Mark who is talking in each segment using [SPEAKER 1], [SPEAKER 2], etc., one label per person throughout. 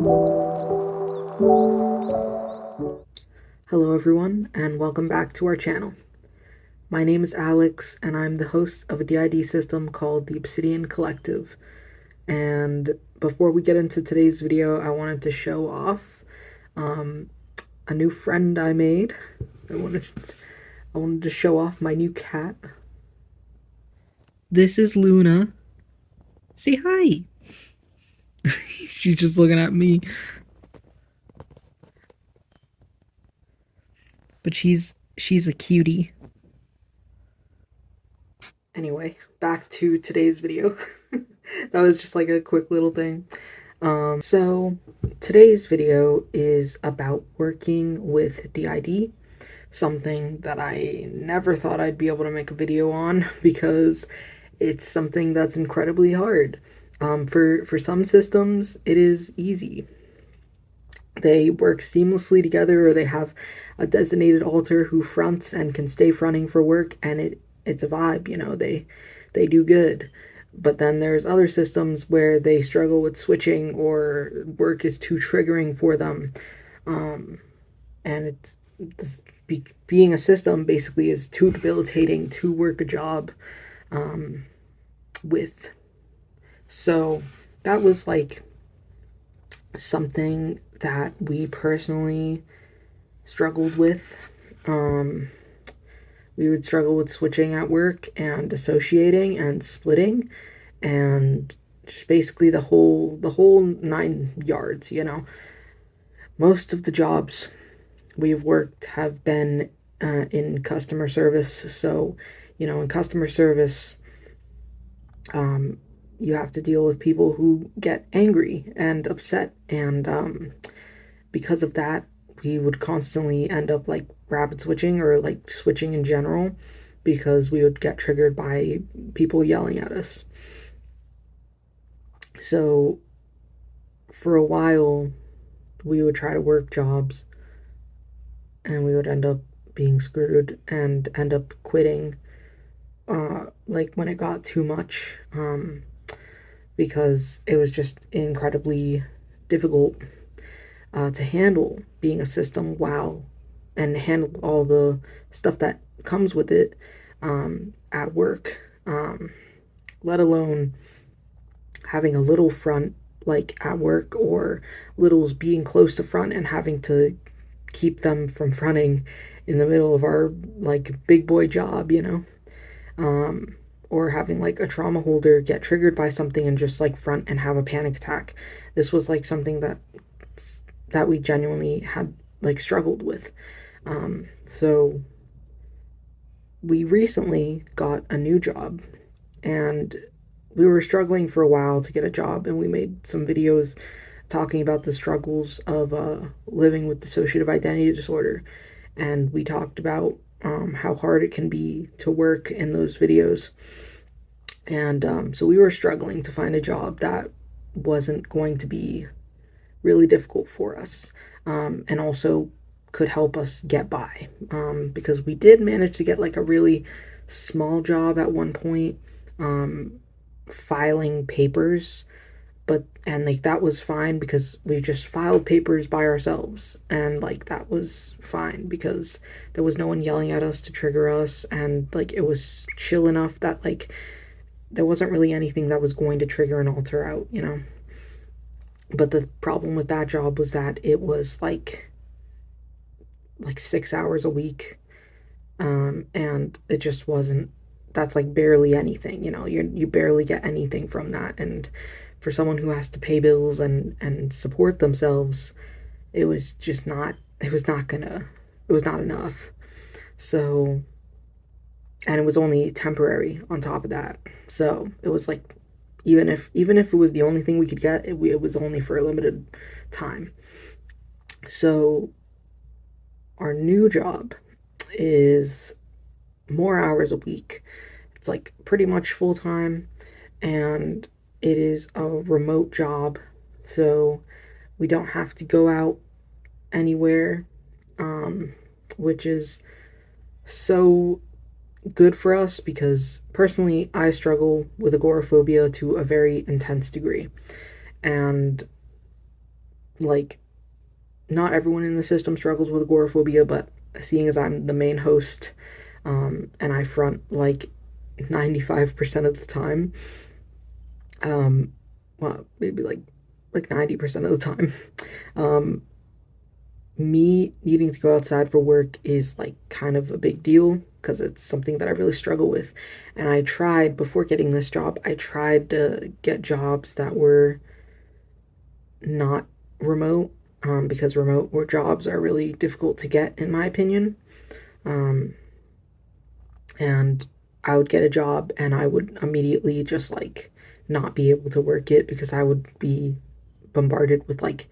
[SPEAKER 1] Hello everyone, and welcome back to our channel. My name is Alex, and I'm the host of a DID system called the Obsidian Collective. And before we get into today's video, I wanted to show off a new friend I made. I wanted to show off my new cat. This is Luna. Say hi. She's just looking at me. But she's a cutie. Anyway, back to today's video. That was just like a quick little thing. So today's video is about working with DID, something that I never thought I'd be able to make a video on because it's something that's incredibly hard. For some systems, it is easy. They work seamlessly together, or they have a designated alter who fronts and can stay fronting for work, and it's a vibe, they do good. But then there's other systems where they struggle with switching, or work is too triggering for them. And being a system basically is too debilitating to work a job with. So that was like something that we personally struggled with. We would struggle with switching at work and dissociating and splitting and just basically the whole 9 yards. Most of the jobs we've worked have been in customer service. So in customer service, you have to deal with people who get angry and upset, and because of that, we would constantly end up like rapid switching, or like switching in general, because we would get triggered by people yelling at us. So for a while, we would try to work jobs, and we would end up being screwed and end up quitting, like when it got too much, because it was just incredibly difficult to handle being a system WoW and handle all the stuff that comes with it at work, let alone having a little front like at work, or littles being close to front and having to keep them from fronting in the middle of our like big boy job, or having like a trauma holder get triggered by something and just like front and have a panic attack. This was like something that we genuinely had like struggled with. So we recently got a new job, and we were struggling for a while to get a job, and we made some videos talking about the struggles of living with dissociative identity disorder, and we talked about how hard it can be to work in those videos. And so we were struggling to find a job that wasn't going to be really difficult for us, and also could help us get by, because we did manage to get like a really small job at one point, filing papers, and like that was fine because we just filed papers by ourselves, and like that was fine because there was no one yelling at us to trigger us, and like it was chill enough that like there wasn't really anything that was going to trigger an alter out. But the problem with that job was that it was like 6 hours a week, and it just wasn't. That's like barely anything. You barely get anything from that, and for someone who has to pay bills and support themselves, it was just not. It was not enough. So, and it was only temporary on top of that. So it was like, even if it was the only thing we could get, it was only for a limited time. So our new job is more hours a week. It's like pretty much full time, and it is a remote job, so we don't have to go out anywhere, which is so good for us because personally I struggle with agoraphobia to a very intense degree, and like not everyone in the system struggles with agoraphobia, but seeing as I'm the main host, and I front like 95% of the time, um, well, maybe like 90% of the time, um, me needing to go outside for work is like kind of a big deal because it's something that I really struggle with. And I tried, before getting this job, I tried to get jobs that were not remote, because remote work jobs are really difficult to get, in my opinion. Um, and I would get a job and I would immediately just like not be able to work it because I would be bombarded with like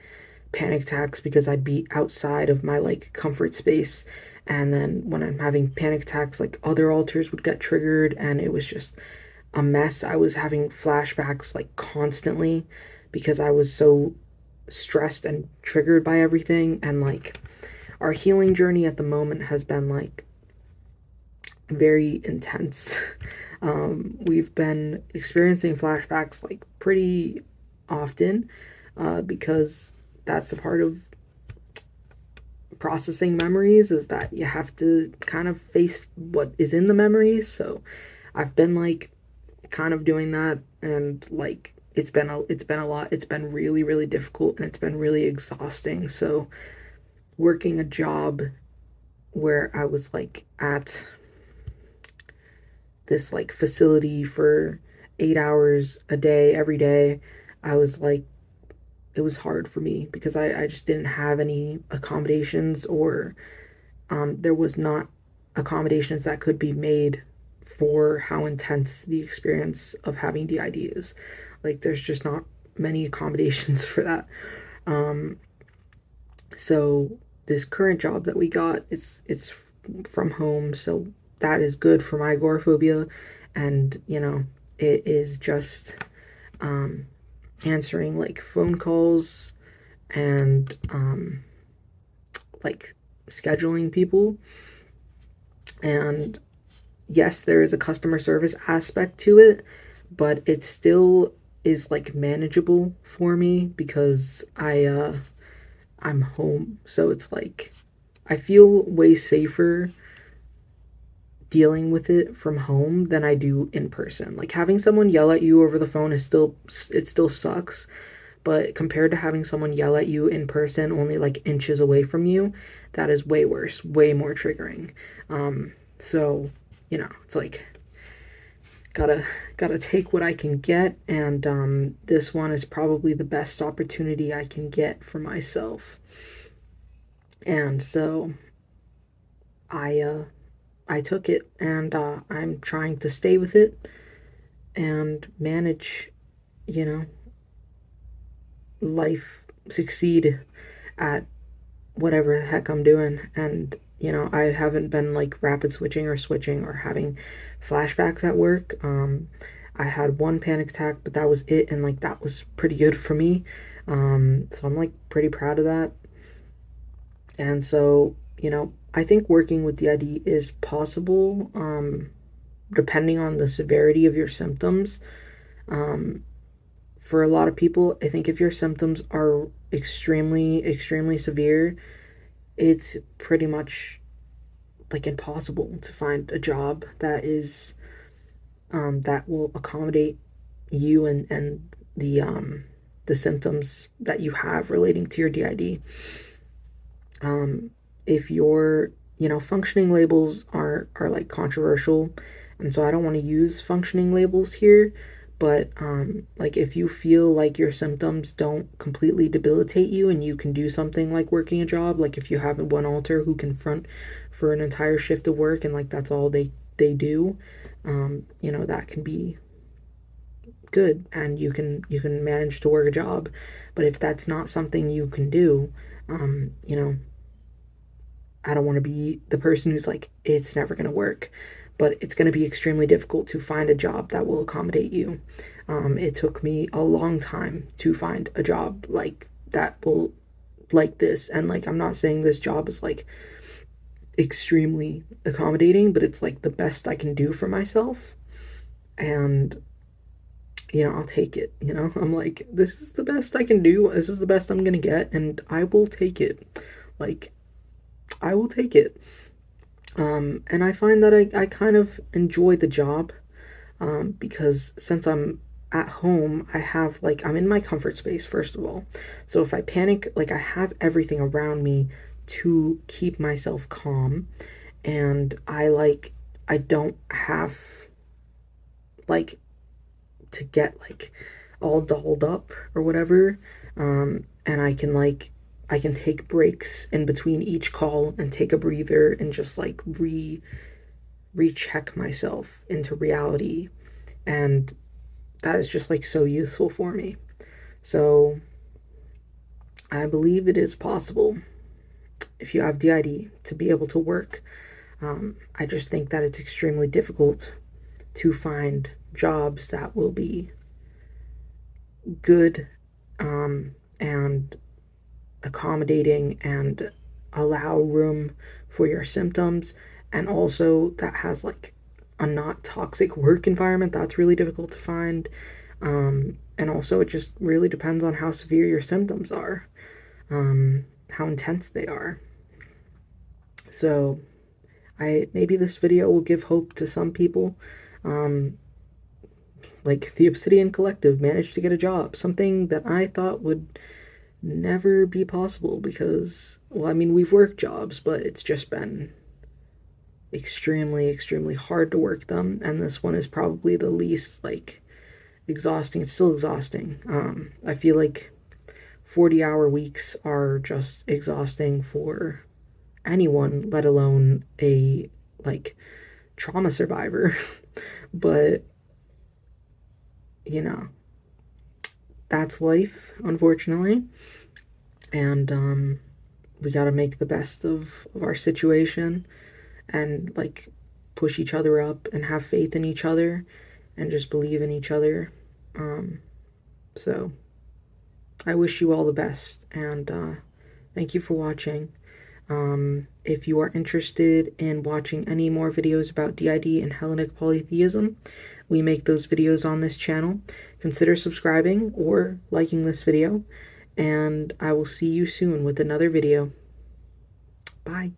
[SPEAKER 1] panic attacks because I'd be outside of my like comfort space. And then when I'm having panic attacks, like other alters would get triggered and it was just a mess. I was having flashbacks like constantly because I was so stressed and triggered by everything. And like our healing journey at the moment has been like very intense. We've been experiencing flashbacks like pretty often, because that's a part of processing memories, is that you have to kind of face what is in the memories. So I've been like kind of doing that, and like it's been a lot. It's been really really difficult and it's been really exhausting. So working a job where I was like at this like facility for 8 hours a day every day, I was like, it was hard for me because I just didn't have any accommodations, or there was not accommodations that could be made for how intense the experience of having DID is. Like there's just not many accommodations for that. Um, so this current job that we got, it's from home, so that is good for my agoraphobia, and it is just um, answering like phone calls and like scheduling people. And yes, there is a customer service aspect to it, but it still is like manageable for me because I'm home. So it's like I feel way safer dealing with it from home than I do in person. Like having someone yell at you over the phone is still, it still sucks, but compared to having someone yell at you in person only like inches away from you, that is way worse, way more triggering. So, it's like gotta gotta take what I can get, and this one is probably the best opportunity I can get for myself. And so I took it, and I'm trying to stay with it and manage, you know, life, succeed at whatever the heck I'm doing. And, I haven't been like rapid switching or switching or having flashbacks at work. I had one panic attack, but that was it. And like that was pretty good for me. So I'm like pretty proud of that. And so, I think working with the ID is possible, depending on the severity of your symptoms. Um, for a lot of people, I think if your symptoms are extremely, extremely severe, it's pretty much like impossible to find a job that is that will accommodate you and the the symptoms that you have relating to your DID. Um, if your functioning labels are like controversial, and so I don't want to use functioning labels here, but like if you feel like your symptoms don't completely debilitate you and you can do something like working a job, like if you have one alter who can front for an entire shift of work and like that's all they do, that can be good, and you can manage to work a job. But if that's not something you can do, um, you know I don't want to be the person who's like, it's never going to work, but it's going to be extremely difficult to find a job that will accommodate you. It took me a long time to find a job like that will, like this. And like, I'm not saying this job is like extremely accommodating, but it's like the best I can do for myself. And I'll take it. I'm like, this is the best I can do. This is the best I'm gonna get, and I will take it. Like, I will take it. And I find that I kind of enjoy the job, because since I'm at home, I'm in my comfort space, first of all. So if I panic, like, I have everything around me to keep myself calm, and I don't have, like, to get, like, all dolled up or whatever. And I can take breaks in between each call and take a breather and just like recheck myself into reality. And that is just like so useful for me. So I believe it is possible, if you have DID, to be able to work. I just think that it's extremely difficult to find jobs that will be good, and accommodating, and allow room for your symptoms, and also that has like a not toxic work environment. That's really difficult to find. And also, it just really depends on how severe your symptoms are, how intense they are. So I maybe this video will give hope to some people. um, like the Obsidian Collective managed to get a job, something that I thought would never be possible, because, well, I mean, we've worked jobs, but it's just been extremely, extremely hard to work them. And this one is probably the least, like, exhausting. It's still exhausting. I feel like 40-hour weeks are just exhausting for anyone, let alone a, like, trauma survivor. But, you know, that's life, unfortunately. And we got to make the best of our situation, and like push each other up and have faith in each other and just believe in each other. So I wish you all the best, and thank you for watching. If you are interested in watching any more videos about DID and Hellenic polytheism, we make those videos on this channel. Consider subscribing or liking this video, and I will see you soon with another video. Bye.